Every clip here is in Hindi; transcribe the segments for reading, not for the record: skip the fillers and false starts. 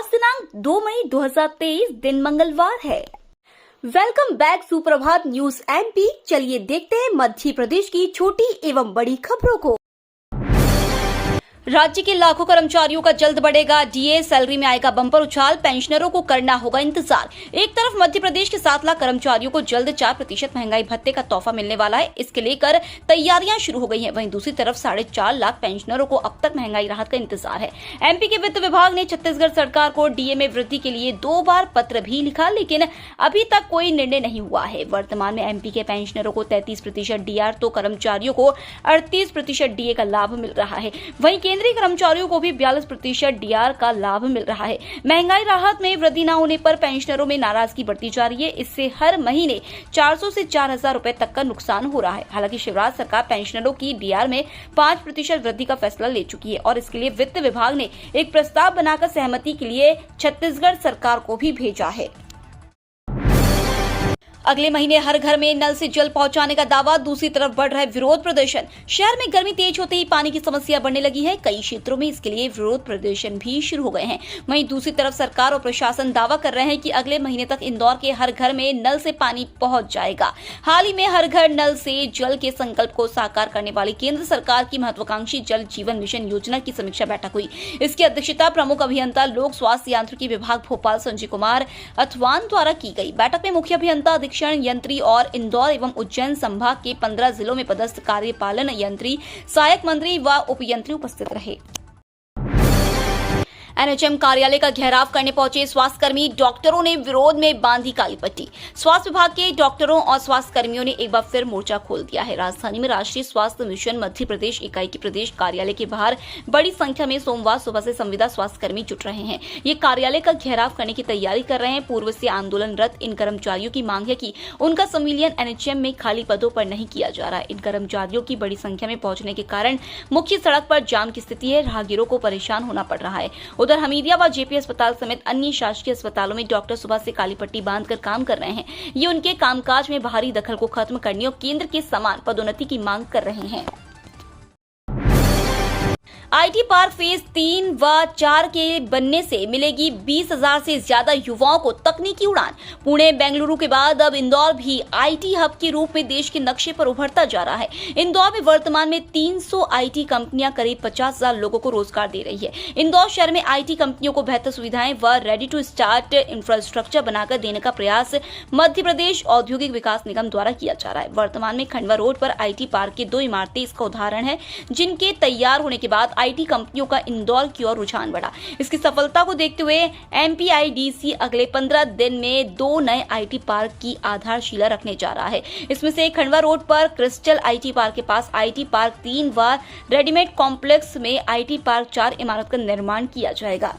दिनांक 2 मई 2023 दिन मंगलवार है। वेलकम बैक सुप्रभात न्यूज एमपी। चलिए देखते हैं मध्य प्रदेश की छोटी एवं बड़ी खबरों को। राज्य के लाखों कर्मचारियों का जल्द बढ़ेगा डीए, सैलरी में आएगा बम्पर उछाल, पेंशनरों को करना होगा इंतजार। एक तरफ मध्य प्रदेश के 7 लाख कर्मचारियों को जल्द 4% महंगाई भत्ते का तोहफा मिलने वाला है, इसके लेकर तैयारियां शुरू हो गई हैं। वहीं दूसरी तरफ 4.5 लाख पेंशनरों को अब तक महंगाई राहत का इंतजार है। एमपी के वित्त विभाग ने छत्तीसगढ़ सरकार को डीए में वृद्धि के लिए 2 बार पत्र भी लिखा, लेकिन अभी तक कोई निर्णय नहीं हुआ है। वर्तमान में एमपी के पेंशनरों को 33% डीआर तो कर्मचारियों को 38% डीए का लाभ मिल रहा है। वहीं केंद्रीय कर्मचारियों को भी 42% डीआर का लाभ मिल रहा है। महंगाई राहत में वृद्धि न होने पर पेंशनरों में नाराजगी बढ़ती जा रही है। इससे हर महीने 400 से 4,000 रुपए तक का नुकसान हो रहा है। हालांकि शिवराज सरकार पेंशनरों की डीआर में 5% वृद्धि का फैसला ले चुकी है और इसके लिए वित्त विभाग ने एक प्रस्ताव बनाकर सहमति के लिए छत्तीसगढ़ सरकार को भी भेजा है। अगले महीने हर घर में नल से जल पहुंचाने का दावा। दूसरी तरफ बढ़ रहा है विरोध प्रदर्शन। शहर में गर्मी तेज होते ही पानी की समस्या बढ़ने लगी है। कई क्षेत्रों में इसके लिए विरोध प्रदर्शन भी शुरू हो गए हैं। वहीं दूसरी तरफ सरकार और प्रशासन दावा कर रहे हैं कि अगले महीने तक इंदौर के हर घर में नल से पानी पहुंच जाएगा। हाल ही में हर घर नल से जल के संकल्प को साकार करने वाली केंद्र सरकार की महत्वाकांक्षी जल जीवन मिशन योजना की समीक्षा बैठक हुई। इसकी अध्यक्षता प्रमुख अभियंता लोक स्वास्थ्य यांत्रिकी विभाग भोपाल संजय कुमार अथवान द्वारा की गई। बैठक में मुख्य अभियंता यंत्री और इंदौर एवं उज्जैन संभाग के 15 जिलों में पदस्थ कार्यपालन यंत्री, सहायक मंत्री व उपयंत्री उपस्थित रहे। एनएचएम कार्यालय का घेराव करने पहुंचे स्वास्थ्यकर्मी। डॉक्टरों ने विरोध में बांधी काली पट्टी। स्वास्थ्य विभाग के डॉक्टरों और स्वास्थ्य कर्मियों ने एक बार फिर मोर्चा खोल दिया है। राजधानी में राष्ट्रीय स्वास्थ्य मिशन मध्य प्रदेश इकाई के प्रदेश कार्यालय के बाहर बड़ी संख्या में सोमवार सुबह से संविदा स्वास्थ्यकर्मी जुट रहे हैं। ये कार्यालय का घेराव करने की तैयारी कर रहे हैं। पूर्व से आंदोलनरत इन कर्मचारियों की मांग है कि उनका संविलियन एनएचएम में खाली पदों पर नहीं किया जा रहा है। इन कर्मचारियों की बड़ी संख्या में पहुंचने के कारण मुख्य सड़क पर जाम की स्थिति है। राहगीरों को परेशान होना पड़ रहा है। उधर हमीदिया व जेपी अस्पताल समेत अन्य शासकीय अस्पतालों में डॉक्टर सुबह से काली पट्टी बांधकर काम कर रहे हैं। ये उनके कामकाज में बाहरी दखल को खत्म करने और केंद्र के समान पदोन्नति की मांग कर रहे हैं। आईटी पार्क फेज 3 व 4 के बनने से मिलेगी 20,000 से ज्यादा युवाओं को तकनीकी उड़ान। पुणे, बेंगलुरु के बाद अब इंदौर भी आईटी हब के रूप में देश के नक्शे पर उभरता जा रहा है। इंदौर में वर्तमान में 300 आईटी कंपनियां करीब 50,000 लोगों को रोजगार दे रही है। इंदौर शहर में आईटी कंपनियों को बेहतर सुविधाएं व रेडी टू स्टार्ट इंफ्रास्ट्रक्चर बनाकर देने का प्रयास मध्य प्रदेश औद्योगिक विकास निगम द्वारा किया जा रहा है। वर्तमान में खंडवा रोड पर आईटी पार्क की 2 इमारतें इसका उदाहरण है, जिनके तैयार होने के बाद आईटी कंपनियों का इंदौर की ओर रुझान बढ़ा। इसकी सफलता को देखते हुए एमपीआईडीसी अगले 15 दिन में 2 नए आईटी पार्क की आधारशिला रखने जा रहा है। इसमें से खंडवा रोड पर क्रिस्टल आईटी पार्क के पास आईटी पार्क 3 व रेडीमेड कॉम्प्लेक्स में आईटी पार्क 4 इमारत का निर्माण किया जाएगा।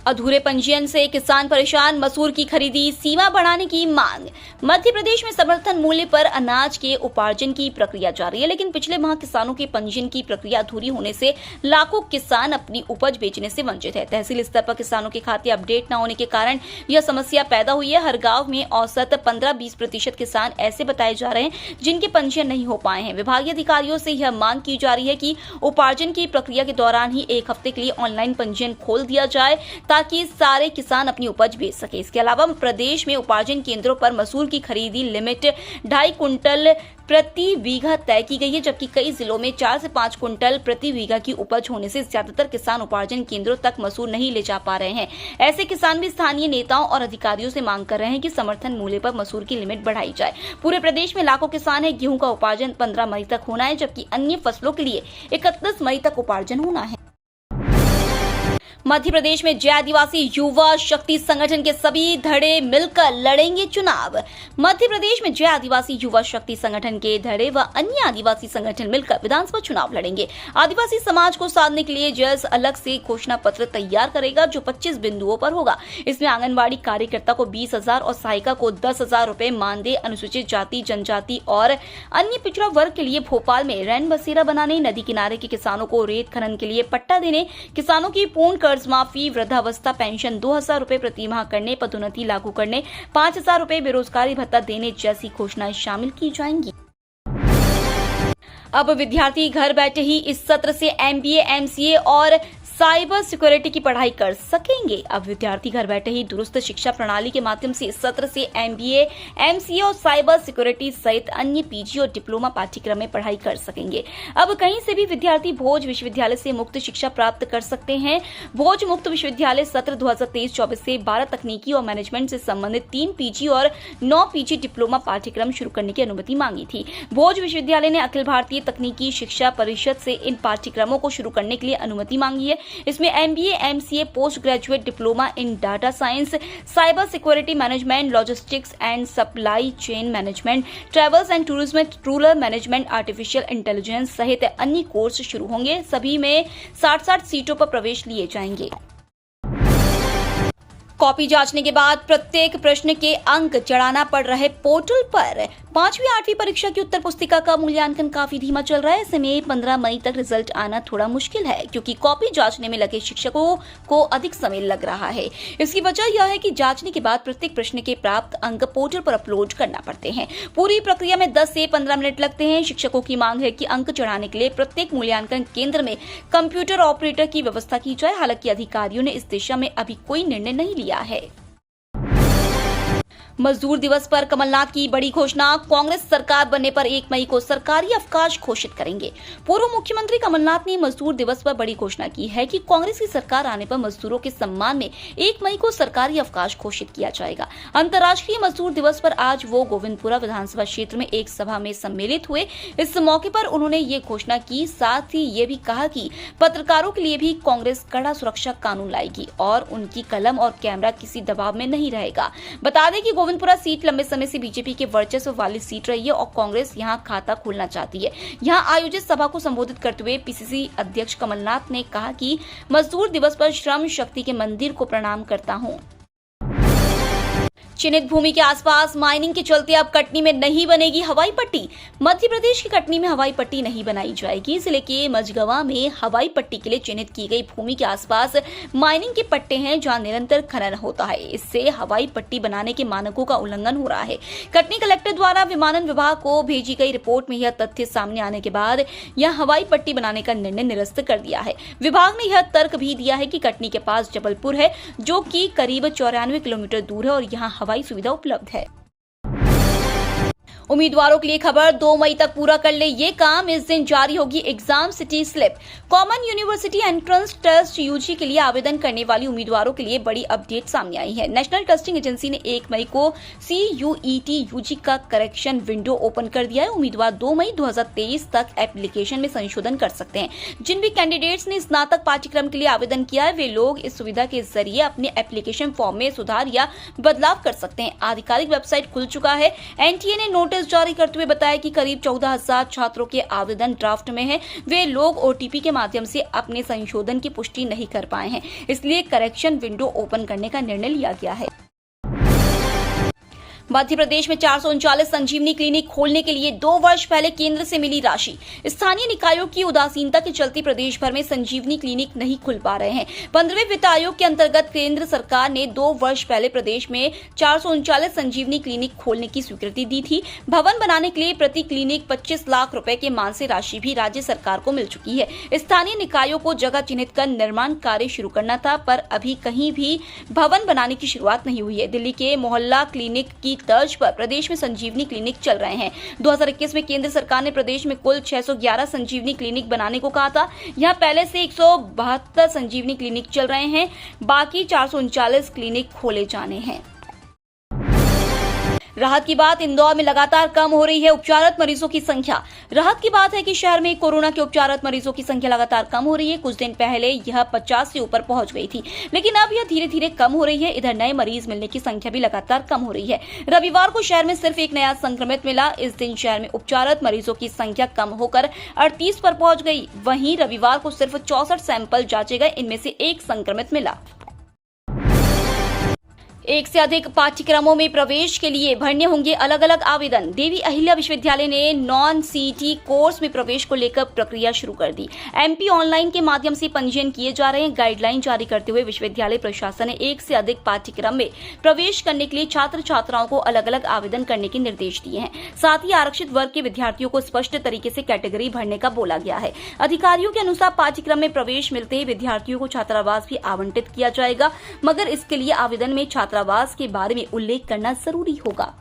अधूरे पंजीयन से किसान परेशान। मसूर की खरीदी सीमा बढ़ाने की मांग। मध्य प्रदेश में समर्थन मूल्य पर अनाज के उपार्जन की प्रक्रिया जारी है, लेकिन पिछले माह किसानों के पंजीयन की प्रक्रिया अधूरी होने से लाखों किसान अपनी उपज बेचने से वंचित है। तहसील स्तर पर किसानों के खाते अपडेट न होने के कारण यह समस्या पैदा हुई है। हर गाँव में औसत 15-20% किसान ऐसे बताए जा रहे हैं जिनके पंजीयन नहीं हो पाए हैं। विभागीय अधिकारियों से यह मांग की जा रही है कि उपार्जन की प्रक्रिया के दौरान ही 1 हफ्ते के लिए ऑनलाइन पंजीयन खोल दिया जाए ताकि सारे किसान अपनी उपज बेच सके। इसके अलावा प्रदेश में उपार्जन केंद्रों पर मसूर की खरीदी लिमिट 2.5 कुंटल प्रति बीघा तय की गई है, जबकि कई जिलों में 4 से 5 कुंटल प्रति बीघा की उपज होने से ज्यादातर किसान उपार्जन केंद्रों तक मसूर नहीं ले जा पा रहे हैं। ऐसे किसान भी स्थानीय नेताओं और अधिकारियों से मांग कर रहे हैं कि समर्थन मूल्य पर मसूर की लिमिट बढ़ाई जाए। पूरे प्रदेश में लाखों किसान है। गेहूं का उपार्जन 15 मई तक होना है, जबकि अन्य फसलों के लिए 31 मई तक उपार्जन होना है। मध्य प्रदेश में जय आदिवासी युवा शक्ति संगठन के सभी धड़े मिलकर लड़ेंगे चुनाव। मध्य प्रदेश में जय आदिवासी युवा शक्ति संगठन के धड़े व अन्य आदिवासी संगठन मिलकर विधानसभा चुनाव लड़ेंगे। आदिवासी समाज को साधने के लिए जय अलग से घोषणा पत्र तैयार करेगा, जो 25 बिंदुओं पर होगा। इसमें आंगनबाड़ी कार्यकर्ता को 20,000 और सहायिका को 10,000 रुपए मानदेय, अनुसूचित जाति जनजाति और अन्य पिछड़ा वर्ग के लिए भोपाल में रैन बसेरा बनाने, नदी किनारे के किसानों को रेत खनन के लिए पट्टा देने, किसानों की पूर्ण कर्ज माफी, वृद्धावस्था पेंशन 2,000 रुपए प्रति माह करने, पदोन्नति लागू करने, 5,000 रुपए बेरोजगारी भत्ता देने जैसी घोषणाएं शामिल की जाएंगी। अब विद्यार्थी घर बैठे ही इस सत्र से एमबीए, एमसीए और साइबर सिक्योरिटी की पढ़ाई कर सकेंगे। अब विद्यार्थी घर बैठे ही दुरुस्त शिक्षा प्रणाली के माध्यम से सत्र से MBA, MCA और साइबर सिक्योरिटी सहित अन्य PG और डिप्लोमा पाठ्यक्रम में पढ़ाई कर सकेंगे। अब कहीं से भी विद्यार्थी भोज विश्वविद्यालय से मुक्त शिक्षा प्राप्त कर सकते हैं। भोज मुक्त विश्वविद्यालय सत्र 2023-24 से 12 तकनीकी और मैनेजमेंट से संबंधित 3 PG और 9 PG डिप्लोमा पाठ्यक्रम शुरू करने की अनुमति मांगी थी। भोज विश्वविद्यालय ने अखिल भारतीय तकनीकी शिक्षा परिषद से इन पाठ्यक्रमों को शुरू करने के लिए अनुमति मांगी है। इसमें MBA, MCA, post graduate diploma in data science, cyber security management, logistics and supply chain management, travels and tourism, rural management, artificial intelligence सहित अन्य कोर्स शुरू होंगे। सभी में 60-60 सीटों पर प्रवेश लिए जाएंगे। कॉपी जांचने के बाद प्रत्येक प्रश्न के अंक चढ़ाना पड़ रहे पोर्टल पर। 5वीं 8वीं परीक्षा की उत्तर पुस्तिका का मूल्यांकन काफी धीमा चल रहा है। ऐसे में 15 मई तक रिजल्ट आना थोड़ा मुश्किल है, क्योंकि कॉपी जांचने में लगे शिक्षकों को अधिक समय लग रहा है। इसकी वजह यह है कि जांचने के बाद प्रत्येक प्रश्न के प्राप्त अंक पोर्टल पर अपलोड करना पड़ते हैं। पूरी प्रक्रिया में 10 से 15 मिनट लगते हैं। शिक्षकों की मांग है कि अंक चढ़ाने के लिए प्रत्येक मूल्यांकन केंद्र में कंप्यूटर ऑपरेटर की व्यवस्था की जाए। हालांकि अधिकारियों ने इस दिशा में अभी कोई निर्णय नहीं लिया है। मजदूर दिवस पर कमलनाथ की बड़ी घोषणा। कांग्रेस सरकार बनने पर 1 मई को सरकारी अवकाश घोषित करेंगे। पूर्व मुख्यमंत्री कमलनाथ ने मजदूर दिवस पर बड़ी घोषणा की है कि कांग्रेस की सरकार आने पर मजदूरों के सम्मान में 1 मई को सरकारी अवकाश घोषित किया जाएगा। अंतर्राष्ट्रीय मजदूर दिवस पर आज वो गोविंदपुरा विधानसभा क्षेत्र में एक सभा में सम्मिलित हुए। इस मौके पर उन्होंने ये घोषणा की। साथ ही ये भी कहा कि पत्रकारों के लिए भी कांग्रेस कड़ा सुरक्षा कानून लाएगी और उनकी कलम और कैमरा किसी दबाव में नहीं रहेगा। बता दें कि गोविंदपुरा सीट लंबे समय से बीजेपी के वर्चस्व वाली सीट रही है और कांग्रेस यहां खाता खोलना चाहती है। यहां आयोजित सभा को संबोधित करते हुए PCC अध्यक्ष कमलनाथ ने कहा कि मजदूर दिवस पर श्रम शक्ति के मंदिर को प्रणाम करता हूं। चिन्हित भूमि के आसपास माइनिंग के चलते अब कटनी में नहीं बनेगी हवाई पट्टी। मध्य प्रदेश की कटनी में हवाई पट्टी नहीं बनाई जाएगी। जिले के मझगवा में हवाई पट्टी के लिए चिन्हित की गई भूमि के आसपास माइनिंग के पट्टे हैं, जहां निरंतर खनन होता है। इससे हवाई पट्टी बनाने के मानकों का उल्लंघन हो रहा है। कटनी कलेक्टर द्वारा विमानन विभाग को भेजी गई रिपोर्ट में यह तथ्य सामने आने के बाद यह हवाई पट्टी बनाने का निर्णय निरस्त कर दिया है। विभाग ने यह तर्क भी दिया है कि कटनी के पास जबलपुर है, जो कि करीब 94 किलोमीटर दूर है और यहाँ हवाई सुविधा उपलब्ध है। उम्मीदवारों के लिए खबर, 2 मई तक पूरा कर ले ये काम। इस दिन जारी होगी exam city slip. Common university entrance test UG के लिए आवेदन करने वाली उम्मीदवारों के लिए बड़ी अपडेट सामने आई है। नेशनल टेस्टिंग एजेंसी ने 1 मई को CUET UG का करेक्शन विंडो ओपन कर दिया है। उम्मीदवार 2 मई 2023 तक एप्लीकेशन में संशोधन कर सकते हैं। जिन भी कैंडिडेट्स ने स्नातक पाठ्यक्रम के लिए आवेदन किया है, वे लोग इस सुविधा के जरिए अपने एप्लीकेशन फॉर्म में सुधार या बदलाव कर सकते हैं। आधिकारिक वेबसाइट खुल चुका है। NTA ने नोटिस जारी करते हुए बताया कि करीब 14,000 छात्रों के आवेदन ड्राफ्ट में हैं। वे लोग OTP के माध्यम से अपने संशोधन की पुष्टि नहीं कर पाए हैं, इसलिए करेक्शन विंडो ओपन करने का निर्णय लिया गया है। मध्य प्रदेश में 439 संजीवनी क्लिनिक खोलने के लिए 2 वर्ष पहले केंद्र से मिली राशि। स्थानीय निकायों की उदासीनता के चलते प्रदेश भर में संजीवनी क्लिनिक नहीं खुल पा रहे हैं। 15वें वित्त आयोग के अंतर्गत केंद्र सरकार ने 2 वर्ष पहले प्रदेश में 439 संजीवनी क्लिनिक खोलने की स्वीकृति दी थी। भवन बनाने के लिए प्रति क्लिनिक 25 लाख रुपए के मान से राशि भी राज्य सरकार को मिल चुकी है। स्थानीय निकायों को जगह चिन्हित कर निर्माण कार्य शुरू करना था, पर अभी कहीं भी भवन बनाने की शुरुआत नहीं हुई है। दिल्ली के मोहल्ला क्लिनिक की तर्ज पर प्रदेश में संजीवनी क्लिनिक चल रहे हैं। 2021 में केंद्र सरकार ने प्रदेश में कुल 611 संजीवनी क्लिनिक बनाने को कहा था। यहां पहले से 172 संजीवनी क्लिनिक चल रहे हैं, बाकी 439 क्लिनिक खोले जाने हैं। राहत की बात, इंदौर में लगातार कम हो रही है उपचारित मरीजों की संख्या। राहत की बात है कि शहर में कोरोना के उपचारित मरीजों की संख्या लगातार कम हो रही है। कुछ दिन पहले यह 50 से ऊपर पहुंच गई थी, लेकिन अब यह धीरे धीरे कम हो रही है। इधर नए मरीज मिलने की संख्या भी लगातार कम हो रही है। रविवार को शहर में सिर्फ एक नया संक्रमित मिला। इस दिन शहर में उपचारित मरीजों की संख्या कम होकर 38 पर पहुंच गई। वहीं रविवार को सिर्फ 64 सैंपल जांचे गए, इनमें से एक संक्रमित मिला। एक से अधिक पाठ्यक्रमों में प्रवेश के लिए भरने होंगे अलग अलग आवेदन। देवी अहिल्या विश्वविद्यालय ने नॉन सीईटी कोर्स में प्रवेश को लेकर प्रक्रिया शुरू कर दी। एमपी ऑनलाइन के माध्यम से पंजीयन किए जा रहे हैं। गाइडलाइन जारी करते हुए विश्वविद्यालय प्रशासन ने एक से अधिक पाठ्यक्रम में प्रवेश करने के लिए छात्र छात्राओं को अलग अलग आवेदन करने के निर्देश दिए हैं। साथ ही आरक्षित वर्ग के विद्यार्थियों को स्पष्ट तरीके से कैटेगरी भरने का बोला गया है। अधिकारियों के अनुसार पाठ्यक्रम में प्रवेश मिलते ही विद्यार्थियों को छात्रावास भी आवंटित किया जाएगा, मगर इसके लिए आवेदन में छात्रावास के बारे में उल्लेख करना जरूरी होगा।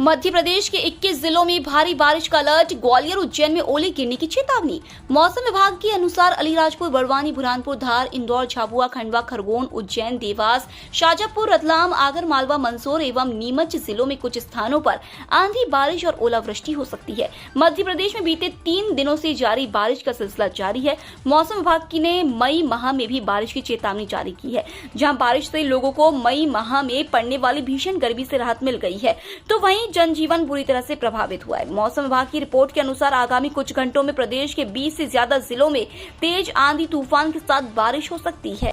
मध्य प्रदेश के 21 जिलों में भारी बारिश का अलर्ट। ग्वालियर उज्जैन में ओले गिरने की चेतावनी। मौसम विभाग के अनुसार अलीराजपुर, बड़वानी, बुरहानपुर, धार, इंदौर, झाबुआ, खंडवा, खरगोन, उज्जैन, देवास, शाजापुर, रतलाम, आगर मालवा, मंदसौर एवं नीमच जिलों में कुछ स्थानों पर आंधी, बारिश और ओलावृष्टि हो सकती है। मध्य प्रदेश में बीते 3 दिनों से जारी बारिश का सिलसिला जारी है। मौसम विभाग ने मई माह में भी बारिश की चेतावनी जारी की है। जहाँ बारिश से लोगों को मई माह में पड़ने वाली भीषण गर्मी से राहत मिल गई है, तो वहीं जनजीवन बुरी तरह से प्रभावित हुआ है। मौसम विभाग की रिपोर्ट के अनुसार आगामी कुछ घंटों में प्रदेश के 20 से ज्यादा जिलों में तेज आंधी तूफान के साथ बारिश हो सकती है।